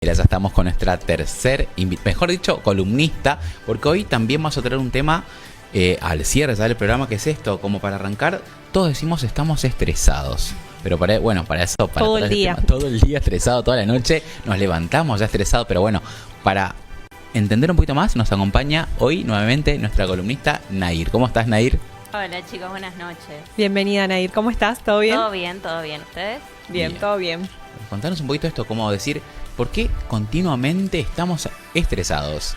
Ya estamos con nuestra mejor dicho, columnista, porque hoy también vamos a traer un tema al cierre del programa, que es esto, como para arrancar, todos decimos estamos estresados. Pero para eso, todo el día. Todo el día estresado, toda la noche, nos levantamos ya estresados, pero bueno, para entender un poquito más, nos acompaña hoy nuevamente nuestra columnista Nair. ¿Cómo estás, Nair? Hola chicos, buenas noches. Bienvenida, Nair. ¿Cómo estás? ¿Todo bien? Todo bien, todo bien. ¿Ustedes? Bien, todo bien. Contanos un poquito esto, cómo decir, ¿por qué continuamente estamos estresados?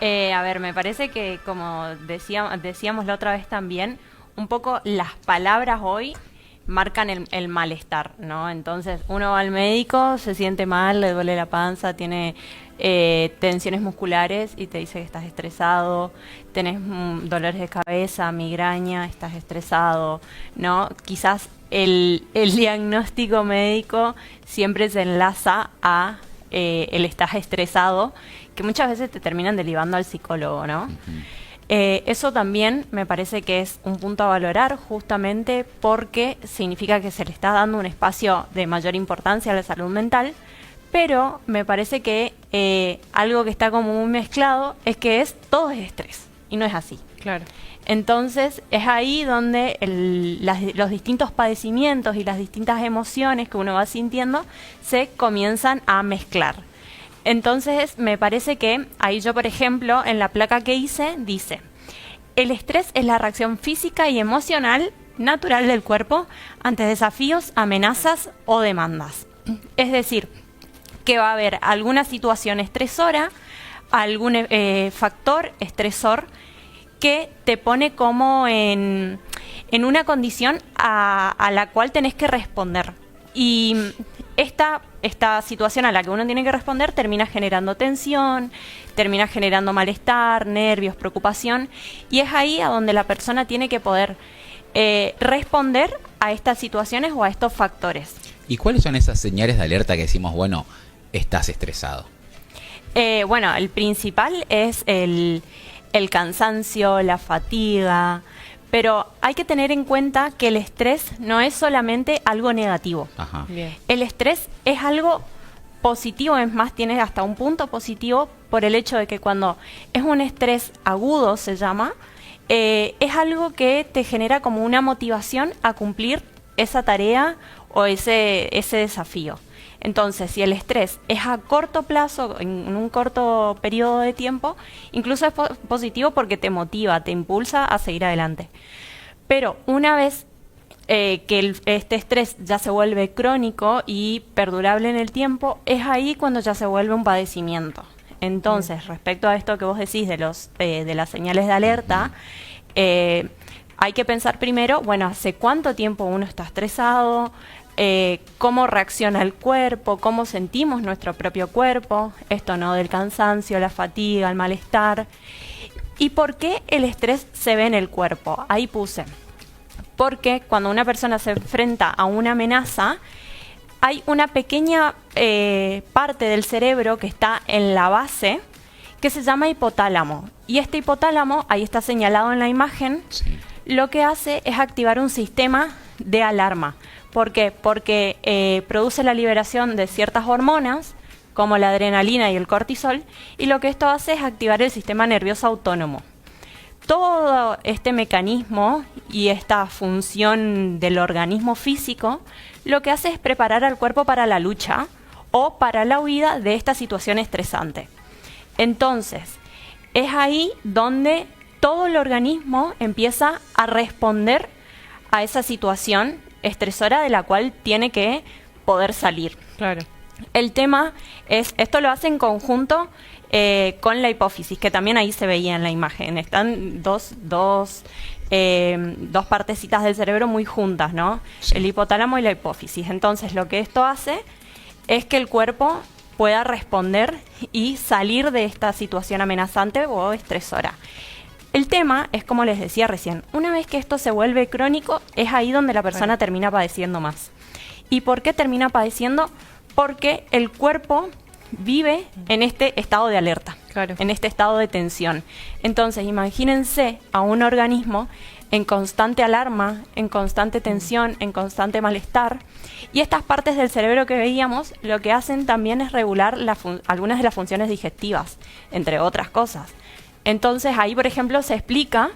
A ver, me parece que como decíamos la otra vez también, un poco las palabras hoy marcan el malestar, ¿no? Entonces uno va al médico, se siente mal, le duele la panza, tiene tensiones musculares y te dice que estás estresado, tenés dolores de cabeza, migraña, estás estresado, ¿no? Quizás el diagnóstico médico siempre se enlaza a el estás estresado, que muchas veces te terminan derivando al psicólogo, ¿no? Uh-huh. Eso también me parece que es un punto a valorar, justamente porque significa que se le está dando un espacio de mayor importancia a la salud mental, pero me parece que algo que está como muy mezclado es que todo es estrés, y no es así. Claro. Entonces es ahí donde los distintos padecimientos y las distintas emociones que uno va sintiendo se comienzan a mezclar. Entonces me parece que ahí yo, por ejemplo, en la placa que hice, dice: el estrés es la reacción física y emocional natural del cuerpo ante desafíos, amenazas o demandas. Es decir, que va a haber alguna situación estresora, algún factor estresor que te pone como en una condición a la cual tenés que responder. Y esta situación a la que uno tiene que responder termina generando tensión, termina generando malestar, nervios, preocupación, y es ahí a donde la persona tiene que poder responder a estas situaciones o a estos factores. ¿Y cuáles son esas señales de alerta que decimos, bueno, estás estresado? Bueno, el principal es el cansancio, la fatiga, pero hay que tener en cuenta que el estrés no es solamente algo negativo. Ajá. Bien. El estrés es algo positivo, es más, tiene hasta un punto positivo por el hecho de que cuando es un estrés agudo, se llama, es algo que te genera como una motivación a cumplir esa tarea o ese desafío. Entonces, si el estrés es a corto plazo, en un corto periodo de tiempo, incluso es positivo porque te motiva, te impulsa a seguir adelante. Pero una vez que este estrés ya se vuelve crónico y perdurable en el tiempo, es ahí cuando ya se vuelve un padecimiento. Entonces, respecto a esto que vos decís de las señales de alerta, hay que pensar primero, bueno, ¿hace cuánto tiempo uno está estresado? Cómo reacciona el cuerpo, cómo sentimos nuestro propio cuerpo, esto no del cansancio, la fatiga, el malestar. ¿Y por qué el estrés se ve en el cuerpo? Ahí puse. Porque cuando una persona se enfrenta a una amenaza, hay una pequeña parte del cerebro que está en la base que se llama hipotálamo. Y este hipotálamo, ahí está señalado en la imagen, sí, lo que hace es activar un sistema de alarma. ¿Por qué? Porque produce la liberación de ciertas hormonas, como la adrenalina y el cortisol, y lo que esto hace es activar el sistema nervioso autónomo. Todo este mecanismo y esta función del organismo físico, lo que hace es preparar al cuerpo para la lucha o para la huida de esta situación estresante. Entonces, es ahí donde todo el organismo empieza a responder a esa situación estresora de la cual tiene que poder salir. Claro. El tema es, esto lo hace en conjunto con la hipófisis, que también ahí se veía en la imagen. Están dos partecitas del cerebro muy juntas, ¿no? Sí. El hipotálamo y la hipófisis. Entonces, lo que esto hace es que el cuerpo pueda responder y salir de esta situación amenazante o estresora. El tema es, como les decía recién, una vez que esto se vuelve crónico, es ahí donde la persona termina padeciendo más. ¿Y por qué termina padeciendo? Porque el cuerpo vive en este estado de alerta, claro, en este estado de tensión. Entonces, imagínense a un organismo en constante alarma, en constante tensión, en constante malestar. Y estas partes del cerebro que veíamos lo que hacen también es regular algunas de las funciones digestivas, entre otras cosas. Entonces ahí, por ejemplo, se explica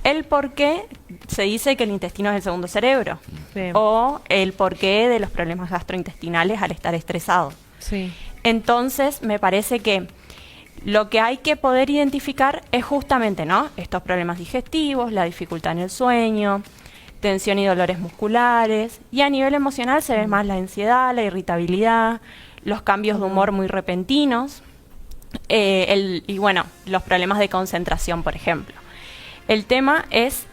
el por qué se dice que el intestino es el segundo cerebro, Bien. o el porqué de los problemas gastrointestinales al estar estresado. Sí. Entonces, me parece que lo que hay que poder identificar es justamente, ¿no?, estos problemas digestivos, la dificultad en el sueño, tensión y dolores musculares, y a nivel emocional se ve más la ansiedad, la irritabilidad, los cambios de humor muy repentinos, y bueno, los problemas de concentración, por ejemplo. El tema es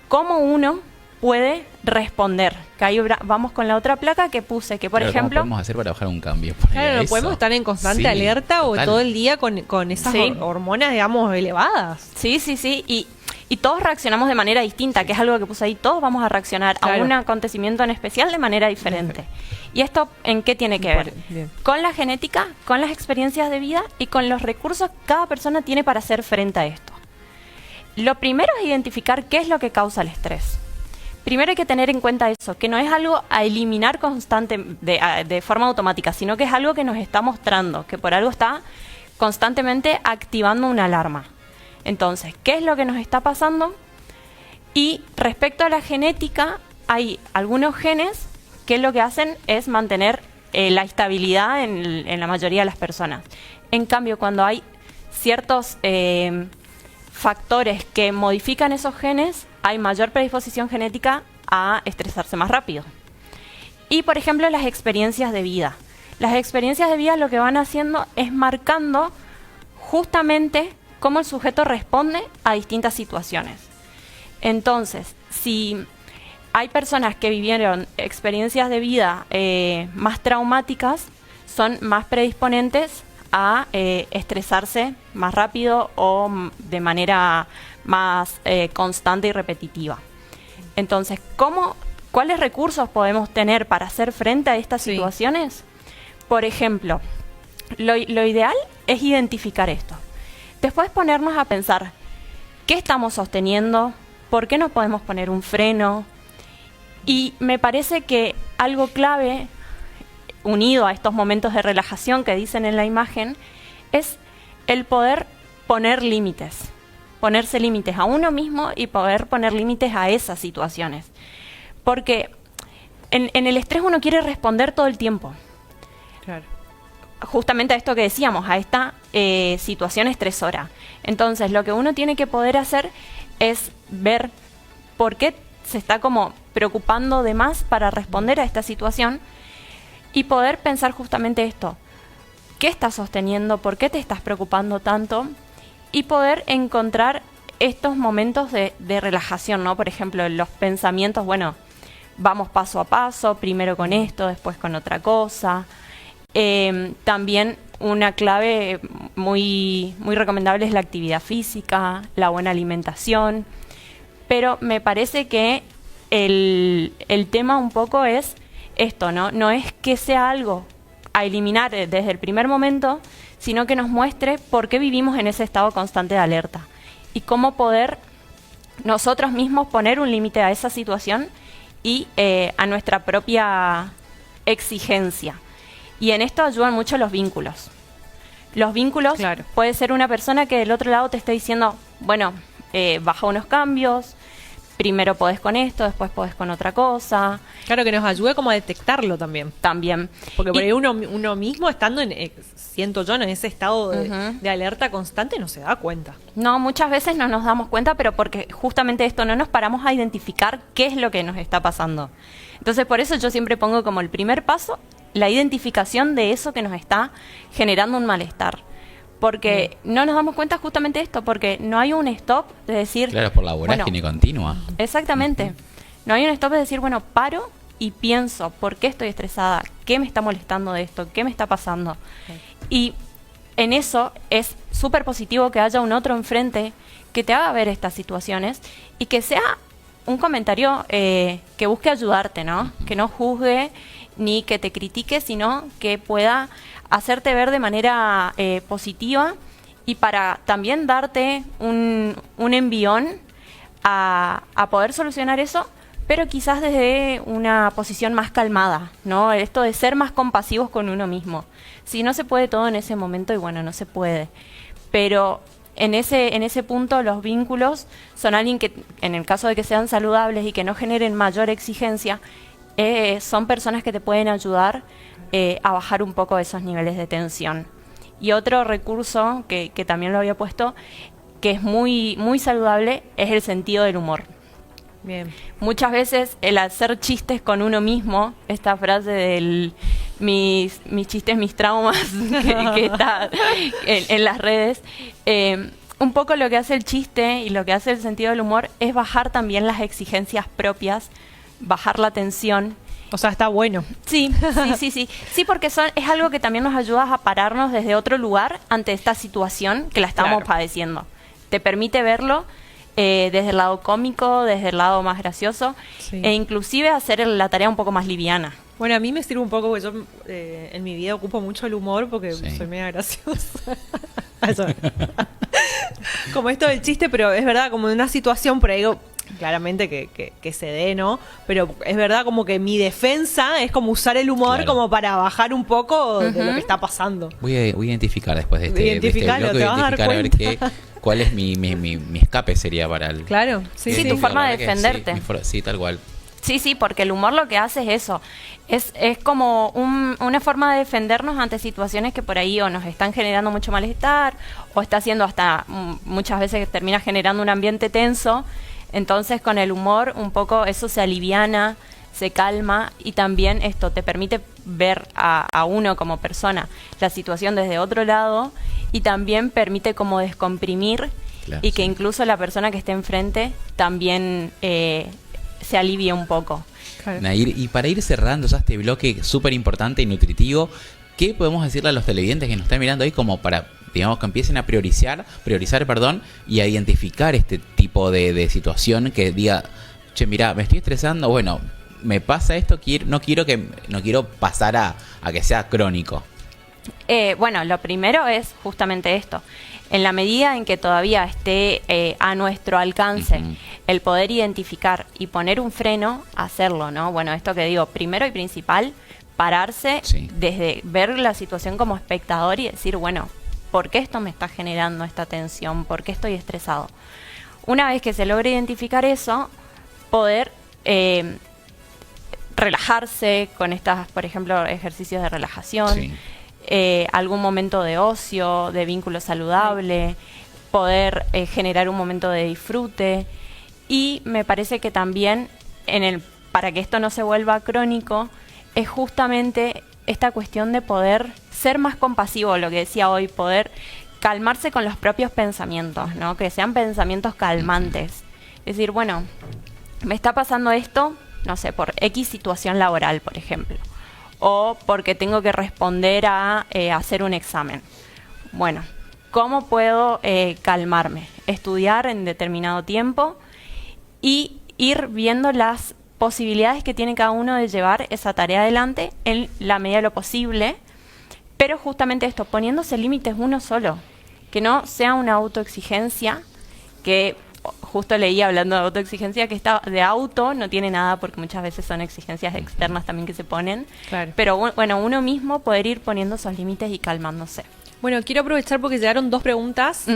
cómo uno puede responder. Que ahí vamos con la otra placa que puse, que por Claro, ejemplo... ¿cómo podemos hacer para bajar un cambio? Por ahí Claro, a no eso? podemos estar en constante Sí, alerta o total. todo el día con esas Sí. hormonas, digamos, elevadas. Sí, sí, sí, y todos reaccionamos de manera distinta, que es algo que puse ahí, todos vamos a reaccionar a Claro. un acontecimiento en especial de manera diferente. ¿Y esto en qué tiene que ver? Bien. Con la genética, con las experiencias de vida y con los recursos que cada persona tiene para hacer frente a esto. Lo primero es identificar qué es lo que causa el estrés. Primero hay que tener en cuenta eso, que no es algo a eliminar de forma automática, sino que es algo que nos está mostrando, que por algo está constantemente activando una alarma. Entonces, ¿qué es lo que nos está pasando? Y respecto a la genética, hay algunos genes que lo que hacen es mantener la estabilidad en la mayoría de las personas. En cambio, cuando hay ciertos factores que modifican esos genes, hay mayor predisposición genética a estresarse más rápido. Y, por ejemplo, las experiencias de vida. Las experiencias de vida lo que van haciendo es marcando justamente cómo el sujeto responde a distintas situaciones. Entonces, si hay personas que vivieron experiencias de vida más traumáticas, son más predisponentes a estresarse más rápido o de manera más constante y repetitiva. Entonces, ¿cuáles recursos podemos tener para hacer frente a estas situaciones? Por ejemplo, lo ideal es identificar esto. Después ponernos a pensar, ¿qué estamos sosteniendo? ¿Por qué no podemos poner un freno? Y me parece que algo clave, unido a estos momentos de relajación que dicen en la imagen, es el poder poner límites. Ponerse límites a uno mismo y poder poner límites a esas situaciones. Porque en el estrés uno quiere responder todo el tiempo. Claro. Justamente a esto que decíamos, a esta situación estresora. Entonces, lo que uno tiene que poder hacer es ver por qué se está como preocupando de más para responder a esta situación y poder pensar justamente esto. ¿Qué estás sosteniendo? ¿Por qué te estás preocupando tanto? Y poder encontrar estos momentos de relajación, ¿no? Por ejemplo, los pensamientos, bueno, vamos paso a paso, primero con esto, después con otra cosa. También una clave muy, muy recomendable es la actividad física, la buena alimentación, pero me parece que el tema un poco es esto, ¿no? No es que sea algo a eliminar desde el primer momento, sino que nos muestre por qué vivimos en ese estado constante de alerta y cómo poder nosotros mismos poner un límite a esa situación y a nuestra propia exigencia. Y en esto ayudan mucho los vínculos. Los vínculos, Claro. puede ser una persona que del otro lado te esté diciendo, bueno, baja unos cambios, primero podés con esto, después podés con otra cosa, Claro, que nos ayude como a detectarlo también. también. Porque por Y- ahí uno mismo estando siento yo, en ese estado Ujú. de alerta constante, no se da cuenta. No, muchas veces no nos damos cuenta, pero porque justamente esto no nos paramos a identificar qué es lo que nos está pasando. Entonces, por eso yo siempre pongo como el primer paso la identificación de eso que nos está generando un malestar. Porque no nos damos cuenta justamente de esto, porque no hay un stop de decir... Claro, por la vorágine bueno, continua. exactamente. No hay un stop de decir, bueno, paro y pienso, ¿por qué estoy estresada? ¿Qué me está molestando de esto? ¿Qué me está pasando? Y en eso es súper positivo que haya un otro enfrente que te haga ver estas situaciones y que sea un comentario que busque ayudarte, ¿no? Que no juzgue ni que te critique, sino que pueda hacerte ver de manera positiva y para también darte un envión a poder solucionar eso, pero quizás desde una posición más calmada, ¿no? Esto de ser más compasivos con uno mismo. Si no se puede todo en ese momento, y bueno, no se puede. Pero en ese punto los vínculos son alguien que, en el caso de que sean saludables y que no generen mayor exigencia, son personas que te pueden ayudar a bajar un poco esos niveles de tensión. Y otro recurso que también lo había puesto, que es muy, muy saludable, es el sentido del humor. Bien. Muchas veces el hacer chistes con uno mismo, esta frase del mis chistes, mis traumas, que está en las redes, un poco lo que hace el chiste y lo que hace el sentido del humor es bajar también las exigencias propias, bajar la tensión. O sea, está bueno. Sí, sí, porque es algo que también nos ayuda a pararnos desde otro lugar ante esta situación que la estamos padeciendo. Te permite verlo desde el lado cómico, desde el lado más gracioso, e inclusive hacer la tarea un poco más liviana. Bueno, a mí me sirve un poco porque yo en mi vida ocupo mucho el humor porque soy media graciosa. Como esto del chiste, pero es verdad, como en una situación por ahí, claramente que se dé, ¿no? Pero es verdad como que mi defensa es como usar el humor como para bajar un poco de lo que está pasando. Voy a identificar después de este Identificarlo, bloque, te vas a dar a ver cuál es mi escape sería para el... Claro, sí, tu forma de defenderte. Sí, tal cual. Sí, porque el humor lo que hace es eso. Es como una forma de defendernos ante situaciones que por ahí o nos están generando mucho malestar o está haciendo hasta muchas veces que termina generando un ambiente tenso. Entonces con el humor un poco eso se aliviana, se calma y también esto te permite ver a uno como persona la situación desde otro lado y también permite como descomprimir y que incluso la persona que esté enfrente también se alivie un poco. Claro. Nair, y para ir cerrando ya este bloque súper importante y nutritivo, ¿qué podemos decirle a los televidentes que nos están mirando ahí como para, digamos, que empiecen a priorizar, y a identificar este tipo de situación que diga, che, mirá, me estoy estresando, bueno, me pasa esto, no quiero pasar a que sea crónico? Bueno, lo primero es justamente esto. En la medida en que todavía esté a nuestro alcance el poder identificar y poner un freno, hacerlo, ¿no? Bueno, esto que digo, primero y principal, pararse desde ver la situación como espectador y decir, bueno, ¿por qué esto me está generando esta tensión? ¿Por qué estoy estresado? Una vez que se logre identificar eso, poder relajarse con estas, por ejemplo, ejercicios de relajación, algún momento de ocio, de vínculo saludable, poder generar un momento de disfrute. Y me parece que también, para que esto no se vuelva crónico, es justamente esta cuestión de poder ser más compasivo, lo que decía hoy, poder calmarse con los propios pensamientos, ¿no? Que sean pensamientos calmantes. Es decir, bueno, me está pasando esto, no sé, por X situación laboral, por ejemplo, o porque tengo que responder a hacer un examen. Bueno, ¿cómo puedo calmarme? Estudiar en determinado tiempo y ir viendo las posibilidades que tiene cada uno de llevar esa tarea adelante en la medida de lo posible, pero justamente esto, poniéndose límites uno solo, que no sea una autoexigencia, que justo leí hablando de autoexigencia, que esta de auto no tiene nada porque muchas veces son exigencias externas también que se ponen, pero bueno, uno mismo poder ir poniendo esos límites y calmándose. Bueno, quiero aprovechar porque llegaron 2 preguntas.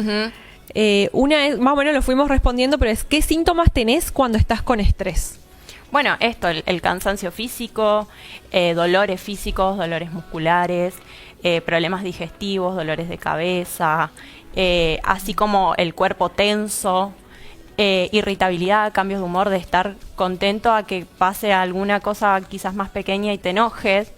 Una es, más o menos lo fuimos respondiendo, pero es ¿qué síntomas tenés cuando estás con estrés? Bueno, esto, el cansancio físico, dolores físicos, dolores musculares, problemas digestivos, dolores de cabeza, así como el cuerpo tenso, irritabilidad, cambios de humor, de estar contento a que pase alguna cosa quizás más pequeña y te enojes,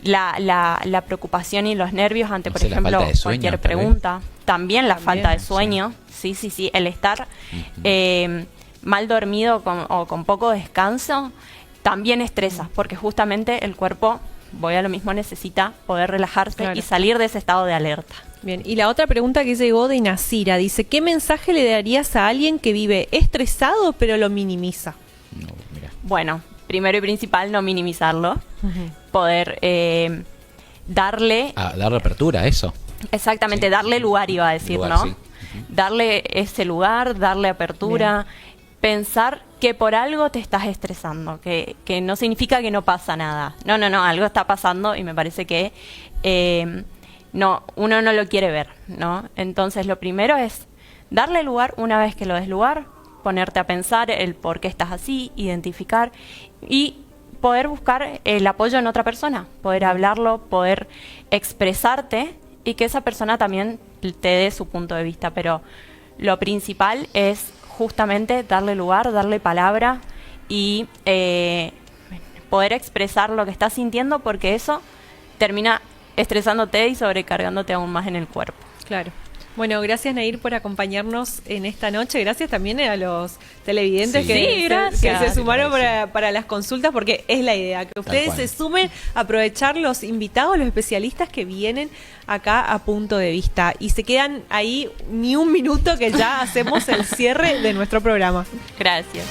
la preocupación y los nervios ante, por ejemplo, cualquier pregunta, también la falta de sueño, sí, el estar mal dormido o con poco descanso, también estresa, porque justamente el cuerpo, voy a lo mismo, necesita poder relajarse y salir de ese estado de alerta. Bien, y la otra pregunta que llegó de Nasira, dice, ¿qué mensaje le darías a alguien que vive estresado pero lo minimiza? No, mira. Bueno, primero y principal, no minimizarlo, poder darle apertura a eso. Exactamente, Sí. darle lugar, iba a decir, Lugar, ¿no? sí. Darle ese lugar, darle apertura, pensar que por algo te estás estresando, que no significa que no pasa nada. No, algo está pasando y me parece que no, uno no lo quiere ver, ¿no? Entonces lo primero es darle lugar. Una vez que lo des lugar, ponerte a pensar el por qué estás así, identificar y poder buscar el apoyo en otra persona, poder hablarlo, poder expresarte y que esa persona también te dé su punto de vista. Pero lo principal es justamente darle lugar, darle palabra y poder expresar lo que estás sintiendo, porque eso termina estresándote y sobrecargándote aún más en el cuerpo. Claro. Bueno, gracias Nair por acompañarnos en esta noche. Gracias también a los televidentes Sí. que, Sí, se, gracias. que se sumaron Gracias. para las consultas, porque es la idea, que ustedes cual. se sumen a aprovechar los invitados, los especialistas que vienen acá a Punto de Vista. Y se quedan ahí ni un minuto que ya hacemos el cierre de nuestro programa. Gracias.